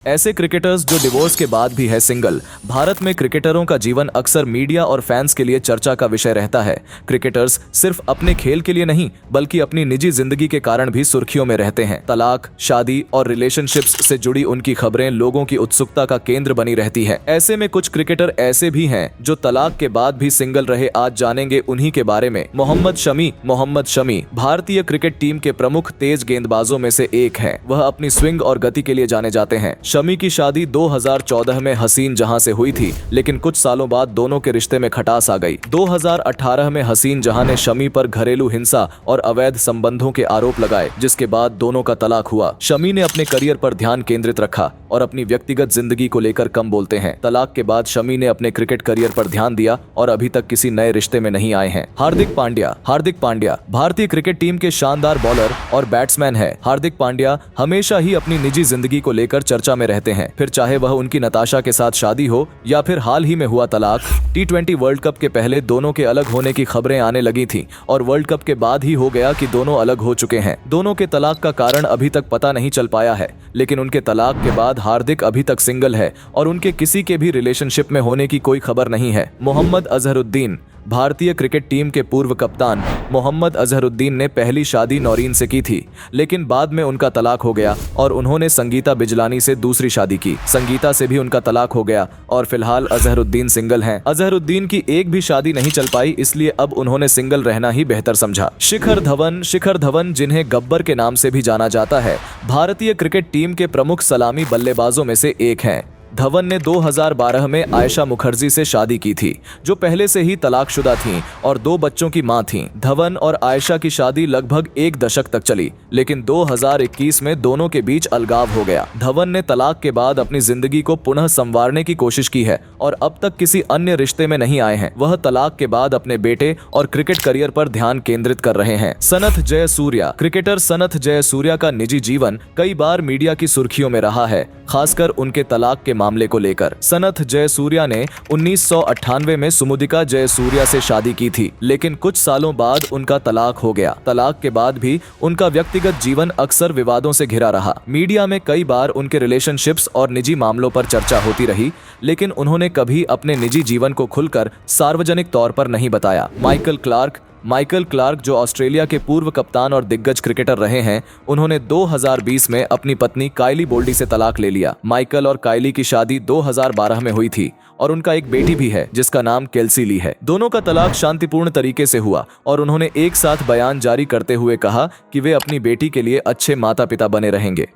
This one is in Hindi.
ऐसे क्रिकेटर्स जो डिवोर्स के बाद भी है सिंगल। भारत में क्रिकेटरों का जीवन अक्सर मीडिया और फैंस के लिए चर्चा का विषय रहता है। क्रिकेटर्स सिर्फ अपने खेल के लिए नहीं बल्कि अपनी निजी जिंदगी के कारण भी सुर्खियों में रहते हैं। तलाक, शादी और रिलेशनशिप्स से जुड़ी उनकी खबरें लोगों की उत्सुकता का केंद्र बनी रहती है। ऐसे में कुछ क्रिकेटर ऐसे भी हैं जो तलाक के बाद भी सिंगल रहे। आज जानेंगे उन्हीं के बारे में। मोहम्मद शमी भारतीय क्रिकेट टीम के प्रमुख तेज गेंदबाजों में से एक है। वह अपनी स्विंग और गति के लिए जाने जाते हैं। शमी की शादी 2014 में हसीन जहां से हुई थी, लेकिन कुछ सालों बाद दोनों के रिश्ते में खटास आ गई। 2018 में हसीन जहां ने शमी पर घरेलू हिंसा और अवैध संबंधों के आरोप लगाए, जिसके बाद दोनों का तलाक हुआ। शमी ने अपने करियर पर ध्यान केंद्रित रखा और अपनी व्यक्तिगत जिंदगी को लेकर कम बोलते हैं। तलाक के बाद शमी ने अपने क्रिकेट करियर पर ध्यान दिया और अभी तक किसी नए रिश्ते में नहीं आए हैं। हार्दिक पांड्या भारतीय क्रिकेट टीम के शानदार बॉलर और बैट्समैन है। हार्दिक पांड्या हमेशा ही अपनी निजी जिंदगी को लेकर चर्चा में रहते हैं, फिर चाहे वह उनकी नताशा के साथ शादी हो या फिर हाल ही में हुआ तलाक। T20 वर्ल्ड कप के पहले दोनों के अलग होने की खबरें आने लगी थी और वर्ल्ड कप के बाद ही हो गया कि दोनों अलग हो चुके हैं। दोनों के तलाक का कारण अभी तक पता नहीं चल पाया है, लेकिन उनके तलाक के बाद हार्दिक अभी तक सिंगल है और उनके किसी के भी रिलेशनशिप में होने की कोई खबर नहीं है। मोहम्मद अजहरुद्दीन भारतीय क्रिकेट टीम के पूर्व कप्तान मोहम्मद अजहरुद्दीन ने पहली शादी नौरीन से की थी, लेकिन बाद में उनका तलाक हो गया और उन्होंने संगीता बिजलानी से दूसरी शादी की। संगीता से भी उनका तलाक हो गया और फिलहाल अजहरुद्दीन सिंगल हैं। अजहरुद्दीन की एक भी शादी नहीं चल पाई, इसलिए अब उन्होंने सिंगल रहना ही बेहतर समझा। शिखर धवन जिन्हें गब्बर के नाम से भी जाना जाता है, भारतीय क्रिकेट टीम के प्रमुख सलामी बल्लेबाजों में से एक हैं। धवन ने 2012 में आयशा मुखर्जी से शादी की थी, जो पहले से ही तलाकशुदा थीं और 2 बच्चों की मां थीं। धवन और आयशा की शादी लगभग 1 दशक तक चली, लेकिन 2021 में दोनों के बीच अलगाव हो गया। धवन ने तलाक के बाद अपनी जिंदगी को पुनः संवारने की कोशिश की है और अब तक किसी अन्य रिश्ते में नहीं आए हैं। वह तलाक के बाद अपने बेटे और क्रिकेट करियर पर ध्यान केंद्रित कर रहे हैं। सनथ जयसूर्या क्रिकेटर सनथ जयसूर्या का निजी जीवन कई बार मीडिया की सुर्खियों में रहा है, खासकर उनके तलाक के मामले को लेकर। सनथ जयसूर्या ने 1998 में सुमुदिका जयसूर्या से शादी की थी, लेकिन कुछ सालों बाद उनका तलाक हो गया। तलाक के बाद भी उनका व्यक्तिगत जीवन अक्सर विवादों से घिरा रहा। मीडिया में कई बार उनके रिलेशनशिप्स और निजी मामलों पर चर्चा होती रही, लेकिन उन्होंने कभी अपने निजी जीवन को खुलकर सार्वजनिक तौर पर नहीं बताया। माइकल क्लार्क जो ऑस्ट्रेलिया के पूर्व कप्तान और दिग्गज क्रिकेटर रहे हैं, उन्होंने 2020 में अपनी पत्नी काइली बोल्डी से तलाक ले लिया। माइकल और काइली की शादी 2012 में हुई थी और उनका एक बेटी भी है जिसका नाम केल्सी ली है। दोनों का तलाक शांतिपूर्ण तरीके से हुआ और उन्होंने एक साथ बयान जारी करते हुए कहा कि वे अपनी बेटी के लिए अच्छे माता पिता बने रहेंगे।